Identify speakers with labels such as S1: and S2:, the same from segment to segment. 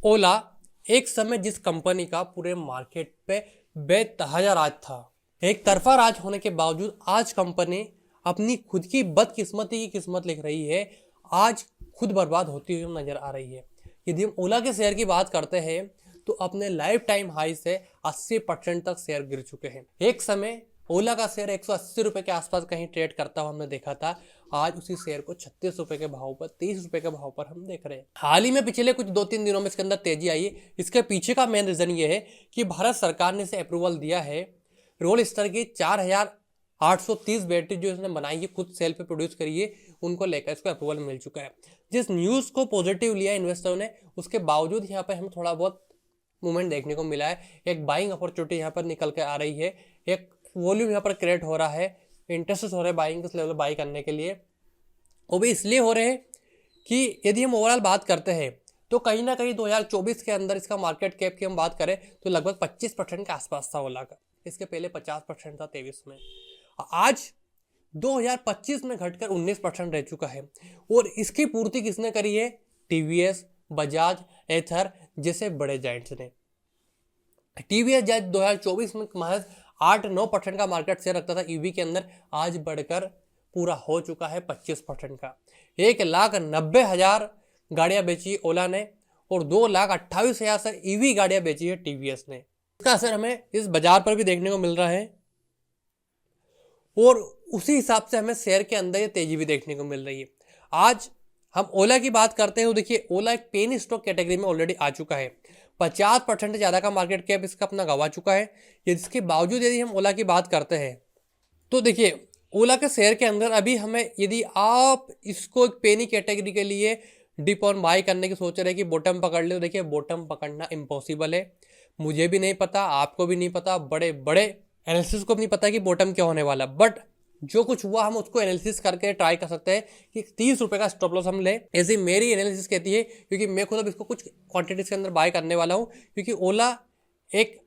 S1: ओला एक समय जिस कंपनी का पूरे मार्केट पे बेतहाशा राज था, एक तरफा राज होने के बावजूद आज कंपनी अपनी खुद की बदकिस्मती की किस्मत लिख रही है। आज खुद बर्बाद होती हुई नजर आ रही है। यदि हम ओला के शेयर की बात करते हैं तो अपने लाइफ टाइम हाई से 80% तक शेयर गिर चुके हैं। एक समय ओला का शेयर 180 रुपए के आसपास कहीं ट्रेड करता हुआ हमने देखा था। आज उसी शेयर को 36 रुपए के भाव पर, 30 रुपए के भाव पर हम देख रहे हैं। हाल ही में पिछले कुछ 2-3 दिनों में इसके अंदर तेजी आई है। इसके पीछे का मेन रीजन ये है कि भारत सरकार ने इसे अप्रूवल दिया है। रोल स्टार की 4830 बैटरी जो इसने बनाई है, खुद सेल पे प्रोड्यूस करी है, उनको लेकर इसको अप्रूवल मिल चुका है। जिस न्यूज़ को पॉजिटिव लिया इन्वेस्टरों ने, उसके बावजूद यहाँ पर हमें थोड़ा बहुत मूवमेंट देखने को मिला है। एक बाइंग अपॉर्चुनिटी यहाँ पर निकल के आ रही है, एक वॉल्यूम यहाँ पर क्रिएट हो रहा है, इंटरेस्ट हो रहे हैं बाइंग इस लेवल बाई करने के लिए। वो भी इसलिए हो रहे हैं कि यदि हम ओवरऑल बात करते हैं तो कहीं ना कहीं 2024 के अंदर इसका मार्केट कैप की हम बात करें तो लगभग 25% के आसपास था ओला का। इसके पहले 50% था 23 में। आज 2025 में घटकर 19% रह चुका है। और इसकी पूर्ति किसने करी है? टीवीएस, बजाज, एथर जैसे बड़े जाइंट्स ने। टीवीएस 2024 में महज 8-9% का मार्केट शेयर रखता था ईवी के अंदर, आज बढ़कर पूरा हो चुका है 25% का। 1,90,000 गाड़ियां बेची ओला ने और 2,28,000 से ईवी गाड़ियां बेची है टीवीएस ने। इसका असर हमें इस बाजार पर भी देखने को मिल रहा है और उसी हिसाब से हमें शेयर के अंदर ये तेजी भी देखने को मिल रही है। आज हम ओला की बात करते हैं तो देखिए ओला एक पेनी स्टॉक कैटेगरी में ऑलरेडी आ चुका है। 50% से ज़्यादा का मार्केट कैप इसका अपना गंवा चुका है। जिसके बावजूद यदि हम ओला की बात करते हैं तो देखिए ओला के शेयर के अंदर अभी हमें, यदि आप इसको एक पेनी कैटेगरी के लिए डिप ऑन बाय करने की सोच रहे हैं कि बॉटम पकड़ ले, तो देखिए बॉटम पकड़ना इम्पॉसिबल है। मुझे भी नहीं पता, आपको भी नहीं पता, बड़े बड़े एनालिसिस को भी नहीं पता कि बॉटम क्या होने वाला। बट जो कुछ हुआ हम उसको एनालिसिस करके ट्राई कर सकते हैं कि 30 रुपए का स्टॉप लॉस हम लें, ऐसी मेरी एनालिसिस कहती है। क्योंकि मैं खुद अब इसको कुछ क्वांटिटीज के अंदर बाय करने वाला हूं, क्योंकि ओला एक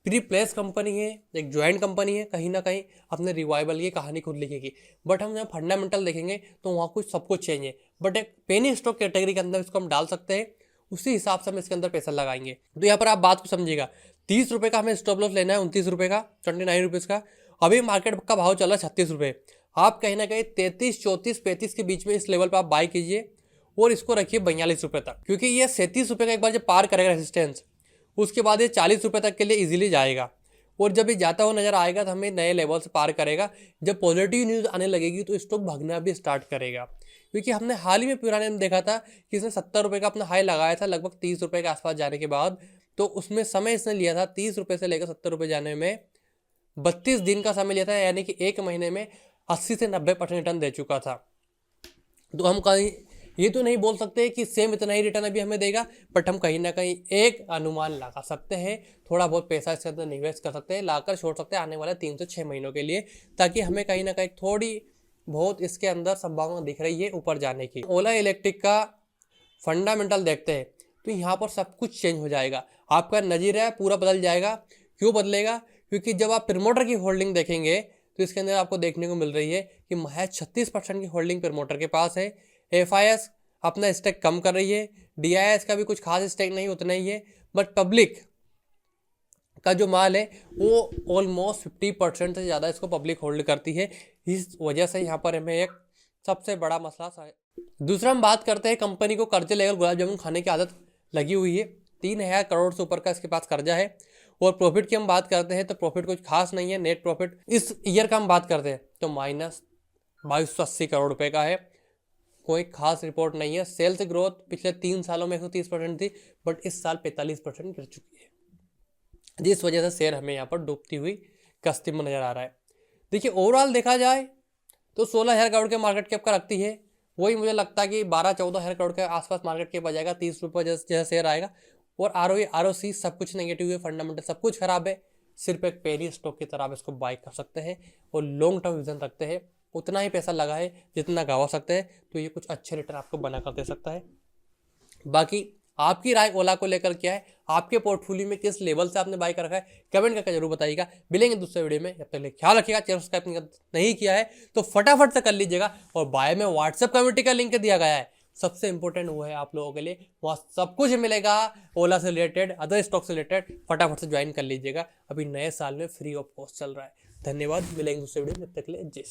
S1: प्री प्लेस कंपनी है, एक ज्वाइंट कंपनी है, कहीं ना कहीं अपने रिवाइवल की कहानी खुद लिखेगी। बट हम जब फंडामेंटल देखेंगे तो वहाँ कुछ सब कुछ चेंज है। बट एक पेनी स्टॉक कैटेगरी के अंदर इसको हम डाल सकते हैं, उसी हिसाब से हम इसके अंदर पैसा लगाएंगे। तो यहाँ पर आप बात को समझिएगा, 30 रुपए का हमें स्टॉप लॉस लेना है, 29 रुपए का, 29 रुपीज़ का। अभी मार्केट का भाव चल रहा है 36 रुपये। आप कहीं ना कहीं 33, 34, 35 के बीच में इस लेवल पर आप बाय कीजिए और इसको रखिए 42 रुपये तक, क्योंकि ये 37 रुपये का एक बार जब पार करेगा रेजिस्टेंस, उसके बाद ये 40 रुपये तक के लिए इजीली जाएगा। और जब ये जाता हुआ नजर आएगा तो हमें नए लेवल से पार करेगा। जब पॉजिटिव न्यूज़ आने लगेगी तो स्टॉक भागना भी स्टार्ट करेगा। क्योंकि हमने हाल ही में पुराने में देखा था कि इसने 70 रुपये का अपना हाई लगाया था लगभग 30 रुपये के आसपास जाने के बाद। तो उसमें समय इसने लिया था 30 रुपये से लेकर 70 रुपये जाने में 32 दिन का समय लिया था, यानी कि एक महीने में 80 से 90% रिटर्न दे चुका था। तो हम कहीं ये तो नहीं बोल सकते कि सेम इतना ही रिटर्न अभी हमें देगा, बट हम कहीं ना कहीं एक अनुमान लगा सकते हैं। थोड़ा बहुत पैसा इसके अंदर निवेश कर सकते हैं, लाकर छोड़ सकते हैं आने वाले 3 से 6 महीनों के लिए, ताकि हमें कहीं ना कहीं थोड़ी बहुत इसके अंदर संभावना दिख रही है ऊपर जाने की। ओला इलेक्ट्रिक का फंडामेंटल देखते हैं तो यहाँ पर सब कुछ चेंज हो जाएगा। आपका नज़रिया पूरा बदल जाएगा। क्यों बदलेगा? क्योंकि जब आप प्रमोटर की होल्डिंग देखेंगे तो इसके अंदर आपको देखने को मिल रही है कि महज 36% की होल्डिंग प्रमोटर के पास है। FIS अपना स्टेक कम कर रही है, DIS का भी कुछ खास स्टेक नहीं, उतना ही है। बट पब्लिक का जो माल है वो ऑलमोस्ट 50% से ज़्यादा इसको पब्लिक होल्ड करती है। इस वजह से यहाँ पर हमें एक सबसे बड़ा मसला है। दूसरा हम बात करते हैं, कंपनी को कर्जे लेकर गुलाब जामुन खाने की आदत लगी हुई है। 3,000 करोड़ से ऊपर का इसके पास कर्जा है। और प्रॉफिट की हम बात करते हैं तो प्रॉफिट कुछ खास नहीं है। नेट प्रॉफिट इस ईयर का हम बात करते हैं तो माइनस 2280 करोड़ रुपए का है। कोई खास रिपोर्ट नहीं है। सेल्स ग्रोथ पिछले 3 सालों में 130% थी, बट इस साल 45% गिर चुकी है, जिस वजह से शेयर हमें यहाँ पर डूबती हुई कश्ती में नजर आ रहा है। देखिए ओवरऑल देखा जाए तो 16,000 करोड़ के मार्केट कैप का रखती है। वही मुझे लगता है कि 12-14,000 करोड़ के आसपास मार्केट कैप आ जाएगा। 30 रुपये जैसा शेयर आएगा। और ROE, ROC सब कुछ नेगेटिव है, फंडामेंटल सब कुछ खराब है। सिर्फ एक पेनी स्टॉक की तरह आप इसको बाय कर सकते हैं और लॉन्ग टर्म विजन रखते हैं। उतना ही पैसा लगाए जितना गंवा सकते हैं, तो ये कुछ अच्छे रिटर्न आपको बना कर दे सकता है। बाकी आपकी राय ओला को लेकर क्या है? आपके पोर्टफोलियो में किस लेवल से आपने बाय कर रखा है? कमेंट करके जरूर बताइएगा। मिलेंगे दूसरे वीडियो में, जब तक लिए ख्याल रखिएगा। चैनल सब्सक्राइब नहीं किया है तो फटाफट से कर लीजिएगा। और बाय में व्हाट्सएप कम्युनिटी का लिंक दिया गया है, सबसे इंपॉर्टेंट वो है आप लोगों के लिए, वहाँ सब कुछ मिलेगा ओला से रिलेटेड, अदर स्टॉक से रिलेटेड, फटाफट से ज्वाइन कर लीजिएगा। अभी नए साल में फ्री ऑफ कॉस्ट चल रहा है। धन्यवाद, मिलेंगे दूसरे वीडियो में, तब तक के लिए जय।